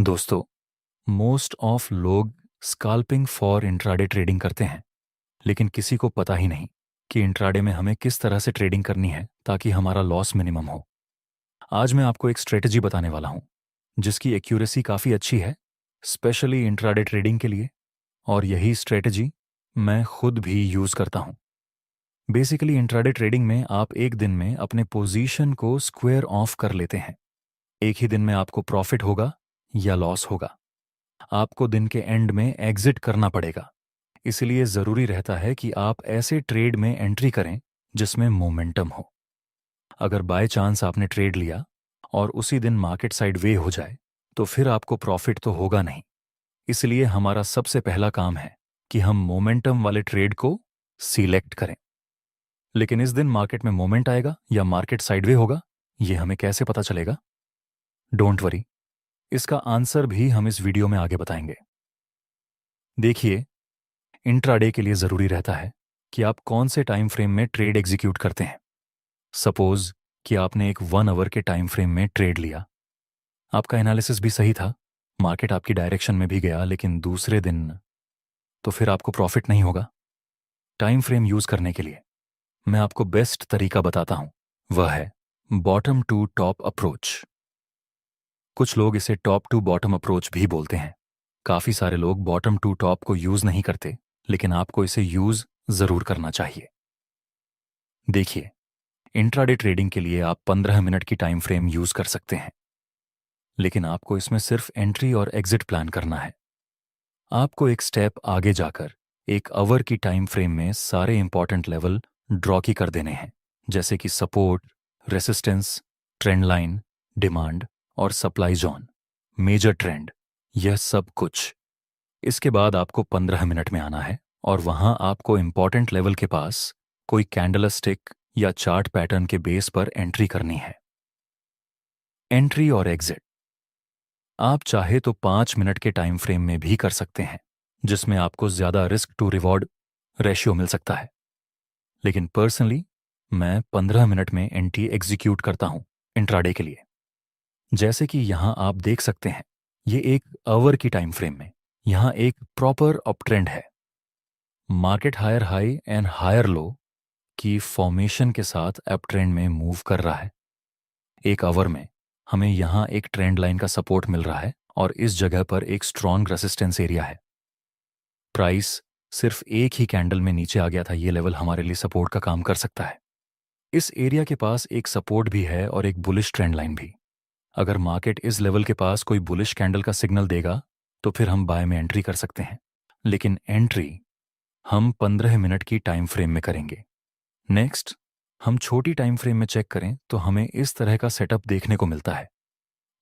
दोस्तों, most of लोग scalping for intraday trading करते हैं, लेकिन किसी को पता ही नहीं कि इंट्राडे में हमें किस तरह से ट्रेडिंग करनी है ताकि हमारा लॉस मिनिमम हो। आज मैं आपको एक स्ट्रेटजी बताने वाला हूं जिसकी एक्यूरेसी काफ़ी अच्छी है, स्पेशली इंट्राडे ट्रेडिंग के लिए। और यही स्ट्रेटजी मैं खुद भी यूज़ करता हूं। बेसिकली इंट्राडे ट्रेडिंग में आप एक दिन में अपने पोजीशन को स्क्वायर ऑफ कर लेते हैं। एक ही दिन में आपको प्रॉफिट होगा या लॉस होगा, आपको दिन के एंड में एग्जिट करना पड़ेगा। इसलिए ज़रूरी रहता है कि आप ऐसे ट्रेड में एंट्री करें जिसमें मोमेंटम हो। अगर बाय चांस आपने ट्रेड लिया और उसी दिन मार्केट साइड वे हो जाए तो फिर आपको प्रॉफिट तो होगा नहीं। इसलिए हमारा सबसे पहला काम है कि हम मोमेंटम वाले ट्रेड को सिलेक्ट करें। लेकिन इस दिन मार्केट में मोमेंट आएगा या मार्केट साइडवे होगा, यह हमें कैसे पता चलेगा? डोंट वरी, इसका आंसर भी हम इस वीडियो में आगे बताएंगे। देखिए, इंट्राडे के लिए ज़रूरी रहता है कि आप कौन से टाइम फ्रेम में ट्रेड एग्जीक्यूट करते हैं। सपोज कि आपने एक 1 आवर के टाइम फ्रेम में ट्रेड लिया। आपका एनालिसिस भी सही था, मार्केट आपकी डायरेक्शन में भी गया, लेकिन दूसरे दिन तो फिर आपको प्रॉफिट नहीं होगा। टाइम फ्रेम यूज़ करने के लिए मैं आपको बेस्ट तरीका बताता हूं, वह है बॉटम टू टॉप अप्रोच। कुछ लोग इसे टॉप टू बॉटम अप्रोच भी बोलते हैं। काफ़ी सारे लोग बॉटम टू टॉप को यूज़ नहीं करते, लेकिन आपको इसे यूज़ ज़रूर करना चाहिए। देखिए, इंट्राडे ट्रेडिंग के लिए आप 15 मिनट की टाइम फ्रेम यूज़ कर सकते हैं, लेकिन आपको इसमें सिर्फ एंट्री और एग्जिट प्लान करना है। आपको एक स्टेप आगे जाकर 1 आवर की टाइम फ्रेम में सारे इंपॉर्टेंट लेवल ड्रॉ की कर देने हैं, जैसे कि support, resistance, trend line, demand और सप्लाई जोन, मेजर ट्रेंड, यह सब कुछ। इसके बाद आपको 15 मिनट में आना है और वहां आपको इंपॉर्टेंट लेवल के पास कोई कैंडल स्टिक या चार्ट पैटर्न के बेस पर एंट्री करनी है। एंट्री और एग्जिट आप चाहे तो 5 मिनट के टाइम फ्रेम में भी कर सकते हैं, जिसमें आपको ज्यादा रिस्क टू रिवॉर्ड रेशियो मिल सकता है। लेकिन पर्सनली मैं 15 मिनट में एंट्री एग्जीक्यूट करता हूं इंट्राडे के लिए। जैसे कि यहां आप देख सकते हैं, ये 1 आवर की टाइम फ्रेम में यहां एक प्रॉपर अप ट्रेंड है। Market higher high and higher low की फॉर्मेशन के साथ अप ट्रेंड में मूव कर रहा है। 1 आवर में हमें यहां एक ट्रेंड लाइन का सपोर्ट मिल रहा है और इस जगह पर एक स्ट्रॉन्ग रेसिस्टेंस एरिया है। प्राइस सिर्फ एक ही कैंडल में नीचे आ गया था, ये लेवल हमारे लिए सपोर्ट का काम कर सकता है। इस एरिया के पास एक सपोर्ट भी है और एक बुलिश ट्रेंड लाइन भी। अगर मार्केट इस लेवल के पास कोई बुलिश कैंडल का सिग्नल देगा तो फिर हम बाय में एंट्री कर सकते हैं, लेकिन एंट्री हम 15 मिनट की टाइम फ्रेम में करेंगे। नेक्स्ट, हम छोटी टाइम फ्रेम में चेक करें तो हमें इस तरह का सेटअप देखने को मिलता है।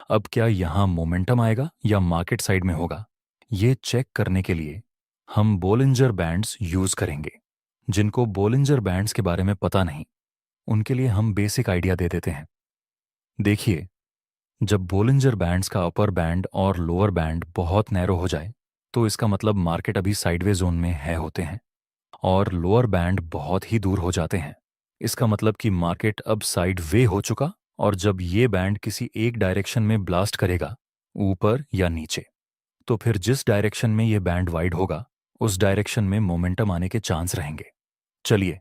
अब क्या यहां मोमेंटम आएगा या मार्केट साइड में होगा, ये चेक करने के लिए हम बोलिंजर बैंड्स यूज करेंगे। जिनको बोलिंजर बैंड्स के बारे में पता नहीं, उनके लिए हम बेसिक आइडिया दे देते हैं। देखिए, जब बोलिंजर बैंड्स का अपर बैंड और लोअर बैंड बहुत नैरो हो जाए तो इसका मतलब मार्केट अभी साइडवे जोन में है होते हैं, और लोअर बैंड बहुत ही दूर हो जाते हैं, इसका मतलब कि मार्केट अब साइड वे हो चुका। और जब ये बैंड किसी एक डायरेक्शन में ब्लास्ट करेगा, ऊपर या नीचे, तो फिर जिस डायरेक्शन में ये बैंड वाइड होगा उस डायरेक्शन में मोमेंटम आने के चांस रहेंगे। चलिए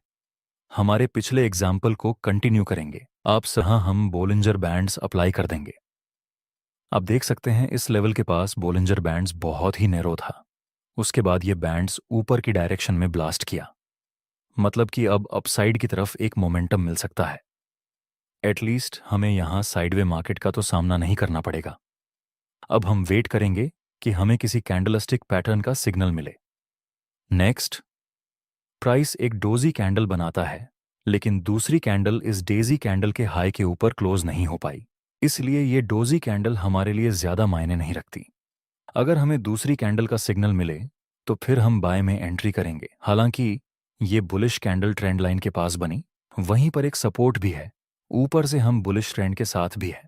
हमारे पिछले एग्जाम्पल को कंटिन्यू करेंगे। आप सहा हम बोलिंजर बैंड्स अप्लाई कर देंगे। आप देख सकते हैं इस लेवल के पास बोलिंजर बैंड्स बहुत ही नैरो था। उसके बाद ये बैंड्स ऊपर की डायरेक्शन में ब्लास्ट किया, मतलब कि अब अपसाइड की तरफ एक मोमेंटम मिल सकता है। एटलीस्ट हमें यहां साइडवे मार्केट का तो सामना नहीं करना पड़ेगा। अब हम वेट करेंगे कि हमें किसी कैंडलस्टिक पैटर्न का सिग्नल मिले। नेक्स्ट, प्राइस एक डोजी कैंडल बनाता है, लेकिन दूसरी कैंडल इस डेजी कैंडल के हाई के ऊपर क्लोज नहीं हो पाई, इसलिए ये डोजी कैंडल हमारे लिए ज्यादा मायने नहीं रखती। अगर हमें दूसरी कैंडल का सिग्नल मिले तो फिर हम बाय में एंट्री करेंगे। हालांकि ये बुलिश कैंडल ट्रेंड लाइन के पास बनी, वहीं पर एक सपोर्ट भी है, ऊपर से हम बुलिश ट्रेंड के साथ भी है।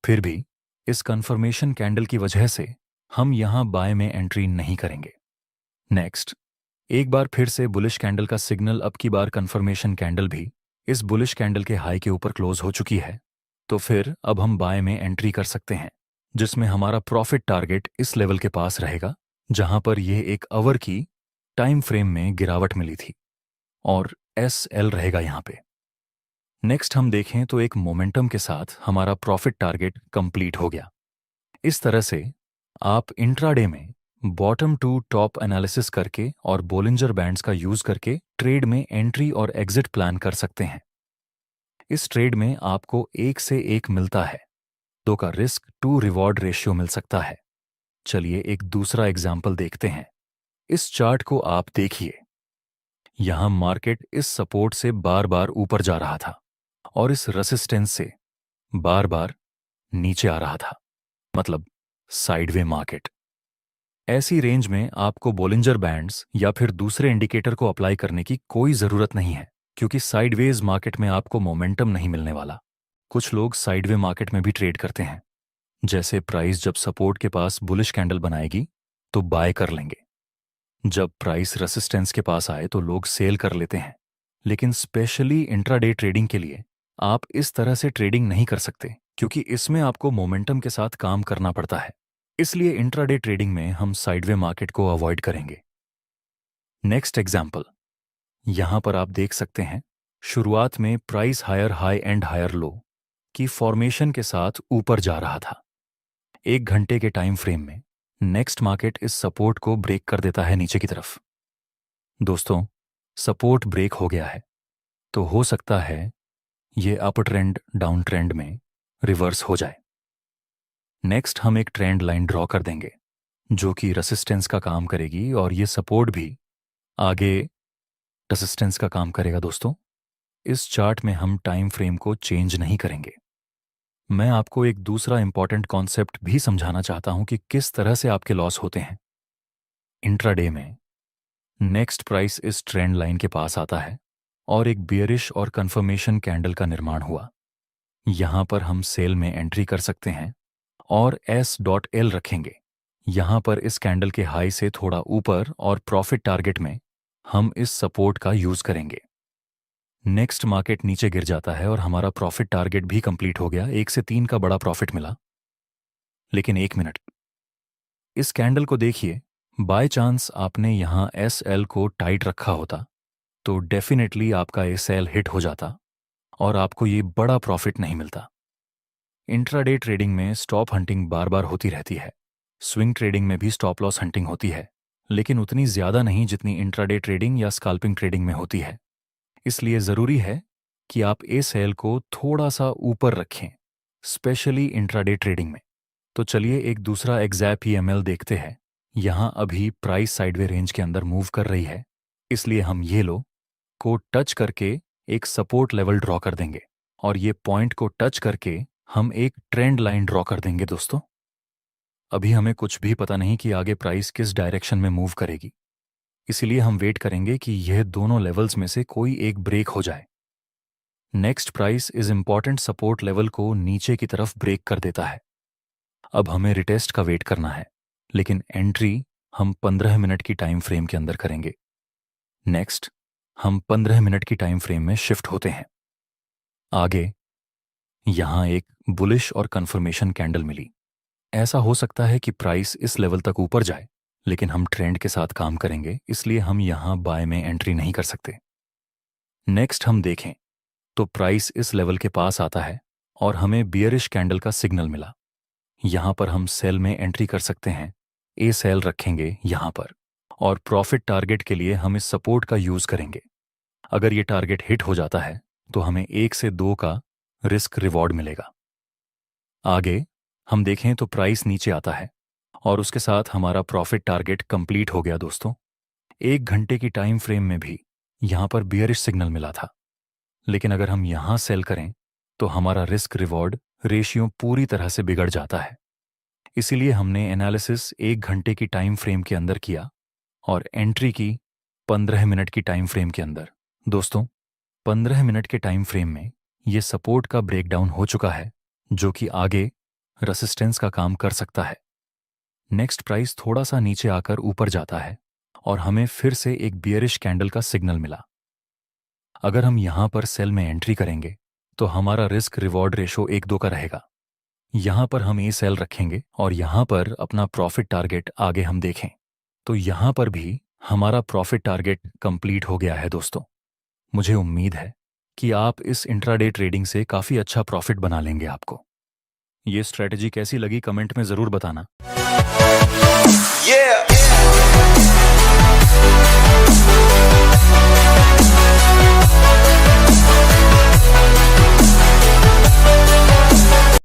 फिर भी इस कंफर्मेशन कैंडल की वजह से हम यहां बाय में एंट्री नहीं करेंगे। नेक्स्ट, एक बार फिर से बुलिश कैंडल का सिग्नल, अब की बार कंफर्मेशन कैंडल भी इस बुलिश कैंडल के हाई के ऊपर क्लोज हो चुकी है, तो फिर अब हम बाय में एंट्री कर सकते हैं। जिसमें हमारा प्रॉफिट टारगेट इस लेवल के पास रहेगा जहां पर यह एक आवर की टाइम फ्रेम में गिरावट मिली थी, और एस एल रहेगा यहां पे। नेक्स्ट हम देखें तो एक मोमेंटम के साथ हमारा प्रॉफिट टारगेट कंप्लीट हो गया। इस तरह से आप इंट्राडे में बॉटम टू टॉप एनालिसिस करके और बोलिंजर बैंड्स का यूज करके ट्रेड में एंट्री और एग्जिट प्लान कर सकते हैं। इस ट्रेड में आपको 1 से 1 मिलता है, तो का रिस्क टू रिवॉर्ड रेशियो मिल सकता है। चलिए एक दूसरा एग्जाम्पल देखते हैं। इस चार्ट को आप देखिए। यहां मार्केट इस सपोर्ट से बार बार ऊपर जा रहा था और इस रेसिस्टेंस से बार बार नीचे आ रहा था, मतलब साइडवे मार्केट। ऐसी रेंज में आपको बोलिंजर बैंड्स या फिर दूसरे इंडिकेटर को अप्लाई करने की कोई जरूरत नहीं है, क्योंकि साइडवेज मार्केट में आपको मोमेंटम नहीं मिलने वाला। कुछ लोग साइडवे मार्केट में भी ट्रेड करते हैं, जैसे प्राइस जब सपोर्ट के पास बुलिश कैंडल बनाएगी तो बाय कर लेंगे, जब प्राइस रेसिस्टेंस के पास आए तो लोग सेल कर लेते हैं। लेकिन स्पेशली इंट्राडे ट्रेडिंग के लिए आप इस तरह से ट्रेडिंग नहीं कर सकते, क्योंकि इसमें आपको मोमेंटम के साथ काम करना पड़ता है। इसलिए इंट्राडे ट्रेडिंग में हम साइडवे मार्केट को अवॉइड करेंगे। नेक्स्ट एग्जाम्पल, यहां पर आप देख सकते हैं शुरुआत में price higher high and higher low की फॉर्मेशन के साथ ऊपर जा रहा था। 1 घंटे के टाइम फ्रेम में नेक्स्ट मार्केट इस सपोर्ट को ब्रेक कर देता है नीचे की तरफ। दोस्तों, सपोर्ट ब्रेक हो गया है, तो हो सकता है ये अप ट्रेंड डाउन ट्रेंड में रिवर्स हो जाए। नेक्स्ट हम एक ट्रेंड लाइन ड्रॉ कर देंगे जो कि रेसिस्टेंस का काम करेगी, और ये सपोर्ट भी आगे रेसिस्टेंस का काम करेगा। दोस्तों, इस चार्ट में हम टाइम फ्रेम को चेंज नहीं करेंगे। मैं आपको एक दूसरा इंपॉर्टेंट कॉन्सेप्ट भी समझाना चाहता हूं कि किस तरह से आपके लॉस होते हैं। इंट्राडे में नेक्स्ट प्राइस इस ट्रेंड लाइन के पास आता है और एक बियरिश और कंफर्मेशन कैंडल का निर्माण हुआ। यहां पर हम सेल में एंट्री कर सकते हैं और S.L रखेंगे। यहां पर इस कैंडल के हाई से थोड़ा ऊपर और प्रॉफिट टारगेट में हम इस सपोर्ट का यूज करेंगे। नेक्स्ट मार्केट नीचे गिर जाता है और हमारा प्रॉफिट टारगेट भी कंप्लीट हो गया। 1 से 3 का बड़ा प्रॉफिट मिला। लेकिन 1 मिनट, इस कैंडल को देखिए। बाय चांस आपने यहां SL को टाइट रखा होता तो डेफिनेटली आपका SL हिट हो जाता और आपको ये बड़ा प्रॉफिट नहीं मिलता। इंट्राडे ट्रेडिंग में स्टॉप हंटिंग बार बार होती रहती है। स्विंग ट्रेडिंग में भी स्टॉप लॉस हंटिंग होती है, लेकिन उतनी ज्यादा नहीं जितनी इंट्राडे ट्रेडिंग या स्काल्पिंग ट्रेडिंग में होती है। इसलिए जरूरी है कि आप SL को थोड़ा सा ऊपर रखें, स्पेशली इंट्राडे ट्रेडिंग में। तो चलिए एक दूसरा एग्जैप EML देखते हैं। यहां अभी प्राइस साइडवे रेंज के अंदर मूव कर रही है, इसलिए हम ये लो को टच करके एक सपोर्ट लेवल ड्रॉ कर देंगे और ये पॉइंट को टच करके हम एक ट्रेंड लाइन ड्रॉ कर देंगे। दोस्तों, अभी हमें कुछ भी पता नहीं कि आगे प्राइस किस डायरेक्शन में मूव करेगी, इसलिए हम वेट करेंगे कि यह दोनों लेवल्स में से कोई एक ब्रेक हो जाए। नेक्स्ट प्राइस इस इंपॉर्टेंट सपोर्ट लेवल को नीचे की तरफ ब्रेक कर देता है। अब हमें रिटेस्ट का वेट करना है, लेकिन एंट्री हम 15 मिनट की टाइम फ्रेम के अंदर करेंगे। नेक्स्ट हम 15 मिनट की टाइम फ्रेम में शिफ्ट होते हैं। आगे यहां एक बुलिश और कंफर्मेशन कैंडल मिली। ऐसा हो सकता है कि प्राइस इस लेवल तक ऊपर जाए, लेकिन हम ट्रेंड के साथ काम करेंगे, इसलिए हम यहां बाय में एंट्री नहीं कर सकते। नेक्स्ट हम देखें तो प्राइस इस लेवल के पास आता है और हमें बियरिश कैंडल का सिग्नल मिला। यहां पर हम सेल में एंट्री कर सकते हैं। सेल रखेंगे यहां पर, और प्रॉफिट टारगेट के लिए हम इस सपोर्ट का यूज करेंगे। अगर ये टारगेट हिट हो जाता है तो हमें 1 से 2 का रिस्क रिवॉर्ड मिलेगा। आगे हम देखें तो प्राइस नीचे आता है और उसके साथ हमारा प्रॉफिट टारगेट कंप्लीट हो गया। दोस्तों, 1 घंटे की टाइम फ्रेम में भी यहां पर बियरिश सिग्नल मिला था, लेकिन अगर हम यहां सेल करें तो हमारा रिस्क रिवॉर्ड रेशियो पूरी तरह से बिगड़ जाता है। इसीलिए हमने एनालिसिस 1 घंटे की टाइम फ्रेम के अंदर किया और एंट्री की 15 मिनट की टाइम फ्रेम के अंदर। दोस्तों, 15 मिनट के टाइम फ्रेम में ये सपोर्ट का ब्रेकडाउन हो चुका है, जो कि आगे रेसिस्टेंस का काम कर सकता है। नेक्स्ट प्राइस थोड़ा सा नीचे आकर ऊपर जाता है और हमें फिर से एक बियरिश कैंडल का सिग्नल मिला। अगर हम यहां पर सेल में एंट्री करेंगे तो हमारा रिस्क रिवॉर्ड रेशो 1-2 का रहेगा। यहाँ पर हम ए सेल रखेंगे और यहाँ पर अपना प्रॉफिट टारगेट आगे हम देखें तो यहाँ पर भी हमारा प्रॉफिट टारगेट कंप्लीट हो गया है दोस्तों। मुझे उम्मीद है कि आप इस इंट्राडे ट्रेडिंग से काफ़ी अच्छा प्रॉफिट बना लेंगे। आपको ये स्ट्रेटजी कैसी लगी कमेंट में ज़रूर बताना। Yeah.